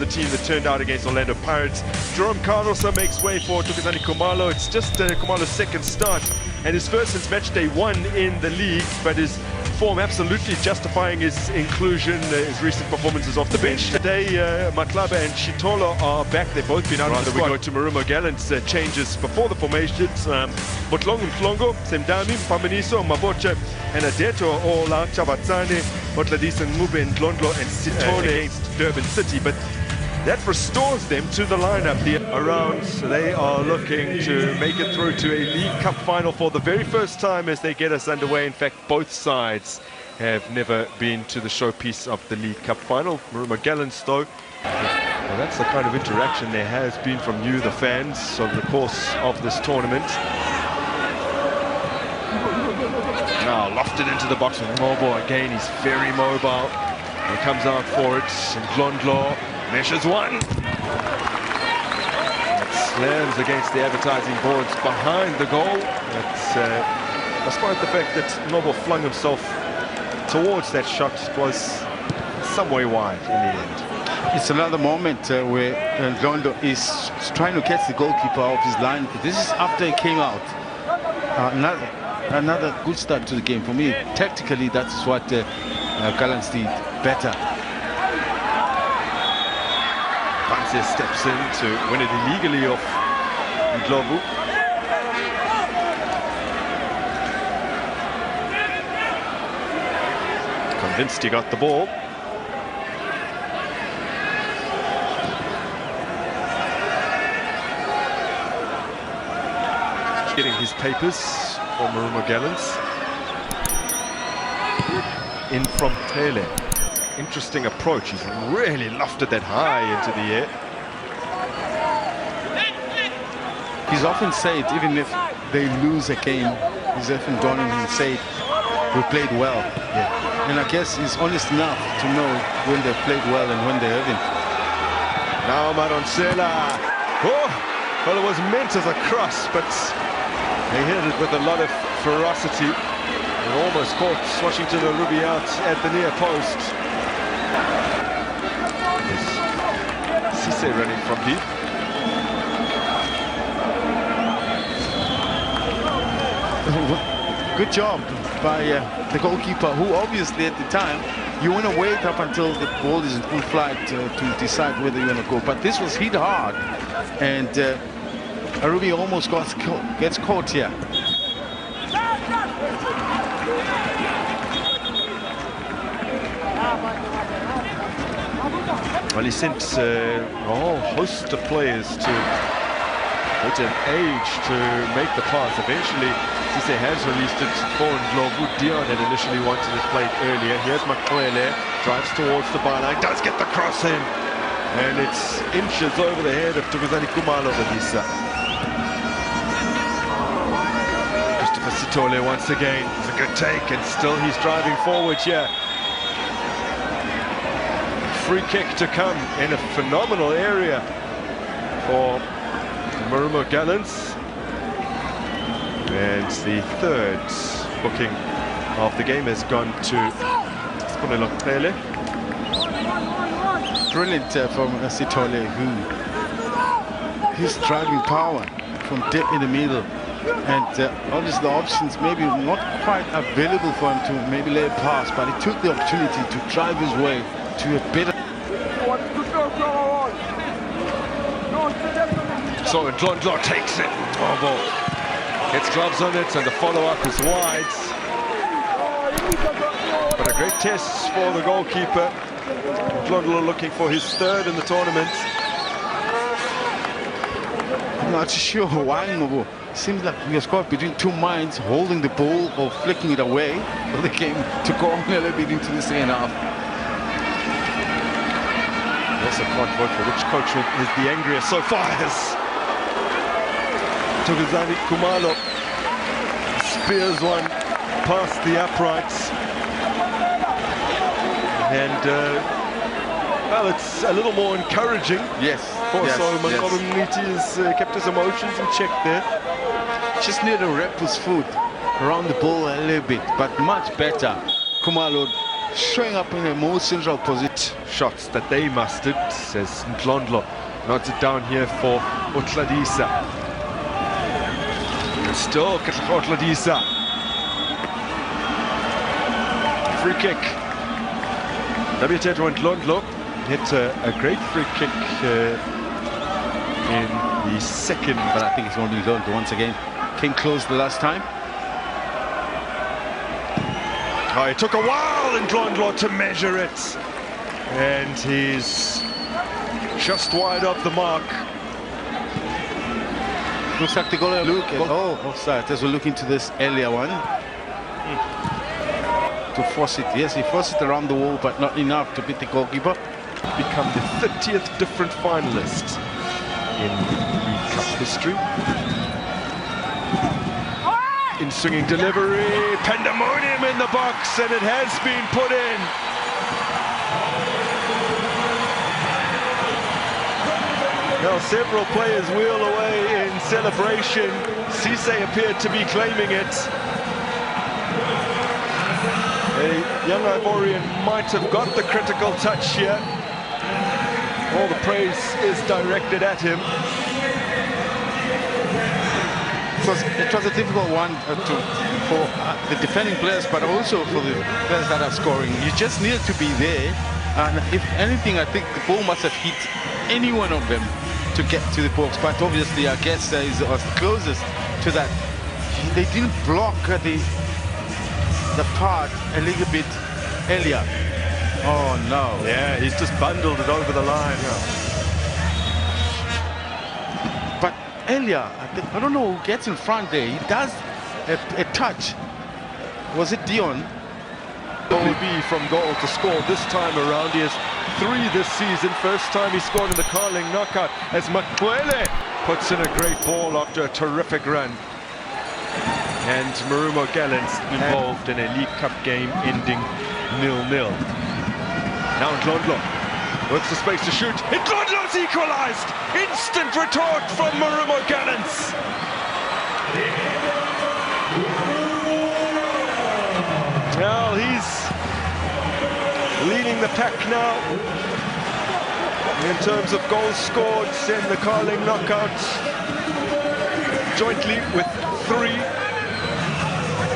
the team that turned out against Orlando Pirates. Jerome Cardoso makes way for Tukezani Khumalo. It's just Khumalo's second start and his first since match day 1 in the league, but his form absolutely justifying his inclusion, his recent performances off the bench. Today, Matlaba and Shitolo are back. They've both been out of the squad. We go to Marumo Gallants, changes before the formations. Botlongo Mhlongo, Semdami, Mpamaniso, Maboche, and Adeto are all out. Chabatsane, Botladisa, Ngube, Ndlondlo, and Sitole against Durban City. But that restores them to the lineup. They are looking to make it through to a League Cup final for the very first time as they get us underway. In fact, both sides have never been to the showpiece of the League Cup final. Marumo Gallants, though, well, that's the kind of interaction there has been from you, the fans, over the course of this tournament. Now lofted into the box with Mobo. Again, he's very mobile. He comes out for it, and Ndlondlo measures one. It slams against the advertising boards behind the goal. Despite the fact that Nobo flung himself towards that shot, it was some way wide in the end. It's another moment where Ndlondlo is trying to catch the goalkeeper off his line. This is after he came out. Another good start to the game. For me, tactically, that's what Gallants did better. Panse steps in to win it illegally off Ndlovu. Convinced he got the ball. Getting his papers for Marumo Gallants. In from Tele. Interesting approach. He's really lofted that high into the air. He's often said, even if they lose a game, he's often gone and said, we played well. Yeah. And I guess he's honest enough to know when they've played well and when they haven't. Now Maronsela. Oh, well, it was meant as a cross, but they hit it with a lot of ferocity. And almost caught Washington Ruby out at the near post. Cisse running from deep. Good job by the goalkeeper, who obviously at the time, you want to wait up until the ball is in full flight to decide whether you want to go. But this was hit hard, and Ruby almost gets caught here. Well, he sent a whole host of players to at an age to make the pass. Eventually, Cisse has released it for Ndlovu. Dion had initially wanted it played earlier. Here's Makwele, drives towards the byline, does get the cross in, and it's inches over the head of Tukezani Khumalo. Christopher Sitole once again. It's a good take, and still he's driving forward here. Free kick to come in a phenomenal area for Marumo Gallants. And the third booking of the game has gone to Spunelo Pele. Brilliant from Sitole, who his driving power from deep in the middle. And obviously the options maybe not quite available for him to maybe lay a pass, but he took the opportunity to drive his way to a better. So Ndlondlo takes it. Oh, ball. Gets gloves on it, and the follow-up is wide. But a great test for the goalkeeper. Ndlondlo looking for his third in the tournament. I'm not sure why Ngobo. Seems like he was caught between two minds, holding the ball or flicking it away. But the game took on a little bit into the second half. Also can't vote for which coach is the angriest so far. Tukezani Khumalo spears one past the uprights. And, well, it's a little more encouraging. Yes. So Mankolumniti has kept his emotions in check there. Just need to wrap his foot around the ball a little bit, but much better. Khumalo showing up in a more central position. Shots that they mustered, says Ndlondlo. Nods it down here for Otladisa. Still Otladisa. Free kick. Wtetwa Ndlondlo hit a great free kick in the second. But I think it's only Ndlondlo once again. Came close the last time. Oh, it took a while in Ndlondlo to measure it. And he's just wide of the mark. Looks like they got a look at, offside, as we look into this earlier one. To force it, yes, he forced it around the wall, but not enough to beat the goalkeeper. Become the 30th different finalist in League Cup history. In swinging delivery, pandemonium in the box, and it has been put in. Now several players wheel away in celebration. Cisse appeared to be claiming it. A young Ivorian might have got the critical touch here. All the praise is directed at him. It was a difficult one for the defending players, but also for the players that are scoring. You just need to be there, and if anything, I think the ball must have hit any one of them to get to the box. But obviously, I guess is closest to that. They didn't block the part a little bit earlier. Oh no! Yeah, he's just bundled it over the line. But earlier, I don't know who gets in front there. He does a touch. Was it Dion? Only be from goal to score this time around. He has 3 this season. First time he scored in the Carling knockout as Makwele puts in a great ball after a terrific run. And Marumo Gallants involved in a League Cup game ending 0-0. Now Ndlondlo works the space to shoot. Ndlondlo's equalised! Instant retort from Marumo Gallants. Well, he's leading the pack now in terms of goals scored in the Carling knockout, jointly with 3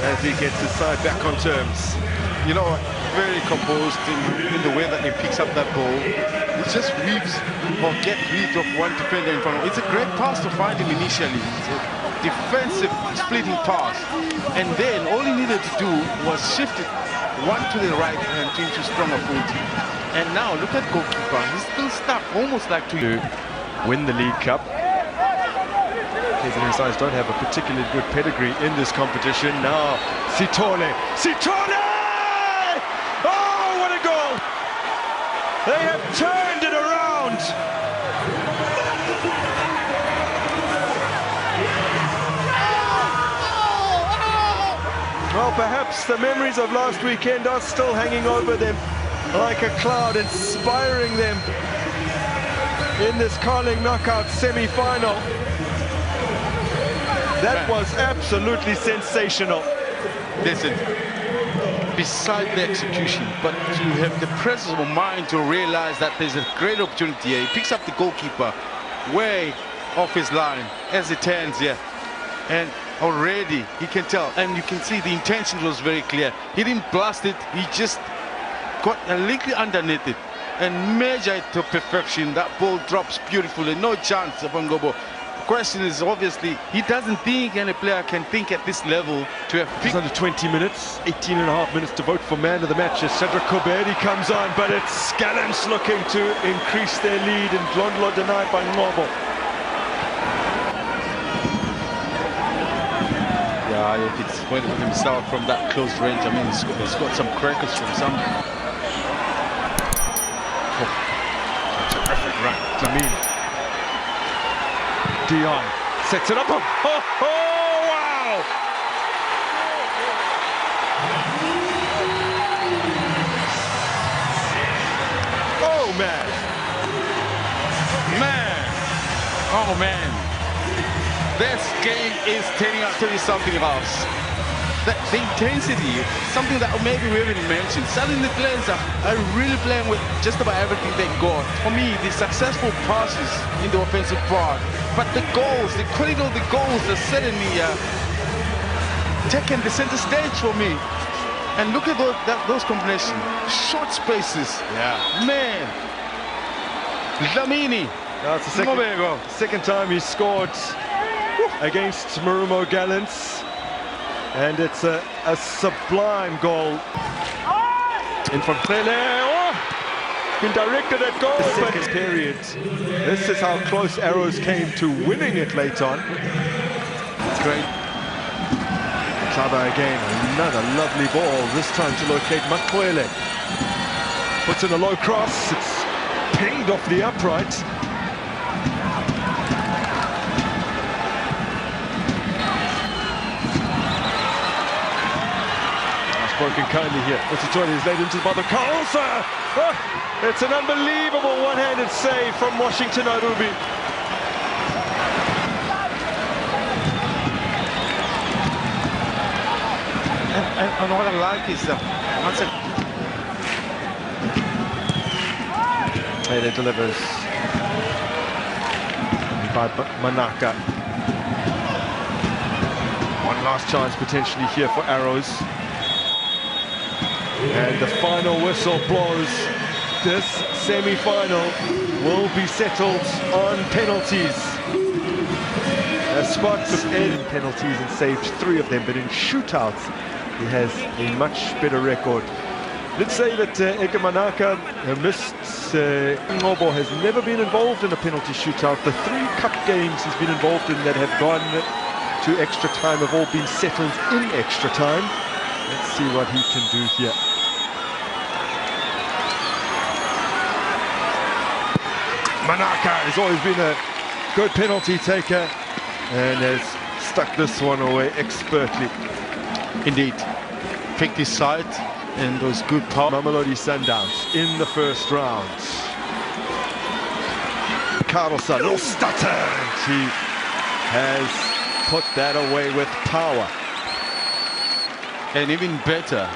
as he gets his side back on terms. You know, very composed in the way that he picks up that ball. He just weaves or get rid of one defender in front of him. It's a great pass to find him initially. It's a defensive splitting pass. And then all he needed to do was shift it one to the right and into stronger foot. And now look at goalkeeper. He's still stuck, almost like to win the League Cup. KZN sides don't have a particularly good pedigree in this competition. Now, Sithole! Oh, what a goal! They have turned it around! Well, perhaps the memories of last weekend are still hanging over them like a cloud, inspiring them in this Carling knockout semi-final. That was absolutely sensational. Listen, beside the execution, but to have the presence of mind to realize that there's a great opportunity here. He picks up the goalkeeper way off his line as he turns here. And already he can tell, and you can see the intention was very clear. He didn't blast it, he just got a little underneath it and measured it to perfection. That ball drops beautifully, no chance of Ngobo. The question is, obviously, he doesn't think any player can think at this level to have picked. Under 20 minutes, 18.5 minutes to vote for man of the match as Cedric Kobedi comes on, but it's Gallants looking to increase their lead, and Ndlondlo denied by Ngobo. Yeah, if it's went with himself from that close range, I mean, he's got some crackers from some. Oh, terrific run. Dion sets it up. Oh, wow! Oh, man. Oh, man. This game is turning out to be something else. the intensity, something that maybe we haven't mentioned. Suddenly the players are really playing with just about everything they got. For me, the successful passes in the offensive part, but the goals, the quality of the goals are suddenly taking the center stage for me. And look at those combinations, short spaces. Yeah. Man, Dlamini. That's the second time he scored against Marumo Gallants. And it's a sublime goal. In from Pele. Oh! Been directed at goal. The second period. This is how close Arrows came to winning it late on. It's great. Klaba again, another lovely ball, this time to locate Makwele. Puts in a low cross, it's pinged off the upright. Broken kindly here. Mutitoile is laid into by the Carlson. Oh, it's an unbelievable one-handed save from Washington Arubi. And what I like is once It delivers by Manaka. One last chance potentially here for Arrows. And the final whistle blows. This semi-final will be settled on penalties. Spots in penalties and saved 3 of them, but in shootouts he has a much better record. Let's say that Edgar Manaka missed. Ngobo has never been involved in a penalty shootout. The 3 cup games he's been involved in that have gone to extra time have all been settled in extra time. Let's see what he can do here. Manaka has always been a good penalty taker and has stuck this one away expertly. Indeed. Picked his side and those good power. Mamelodi Sundowns in the first round. Carlson, little stutter. He has put that away with power. And even better,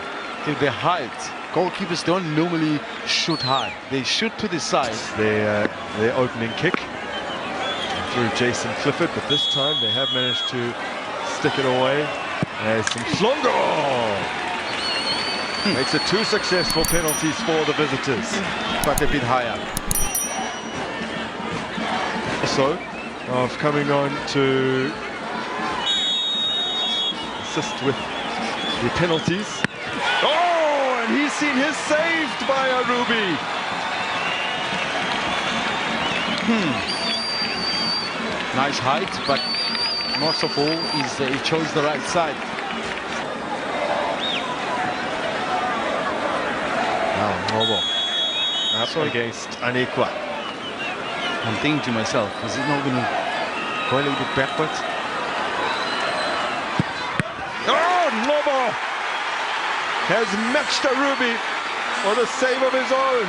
in the height. Goalkeepers don't normally shoot high. They shoot to the side. Their opening kick through Jason Clifford, but this time they have managed to stick it away. There's some Slongo. Makes it 2 successful penalties for the visitors. But a bit higher. So, of coming on to assist with the penalties. Oh, and he's seen his saved by Arubi. Nice height, but most of all, he chose the right side. Now, Ngobo up against Anikwa. I'm thinking to myself, is it not going to go a little bit backwards? Oh, Ngobo has matched Arubi for the save of his own.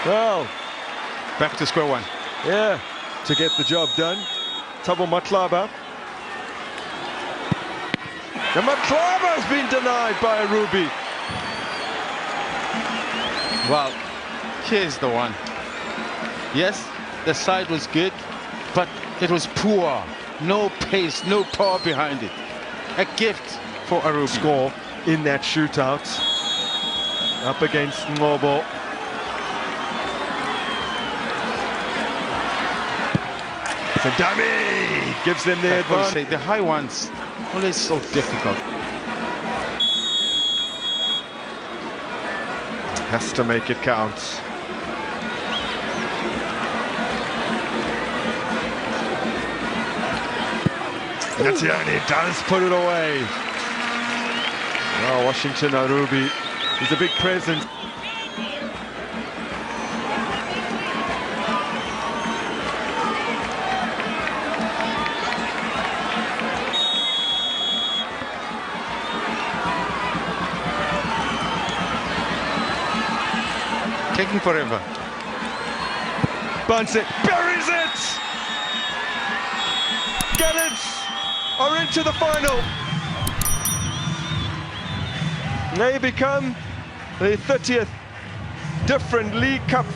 Well, back to square one. Yeah, to get the job done. Thabo Matlaba. And Matlaba's been denied by Arubi. Well, here's the one. Yes, the side was good, but it was poor. No pace, no power behind it. A gift for Arubi. Score in that shootout. Up against Ngobo. Sandami gives them the advantage. The high ones, always so difficult. Has to make it count. Natiani does put it away. Oh, Washington Arubi is a big presence. Taking forever. Bunts it, buries it! Gallants are into the final. They become the 30th different League Cup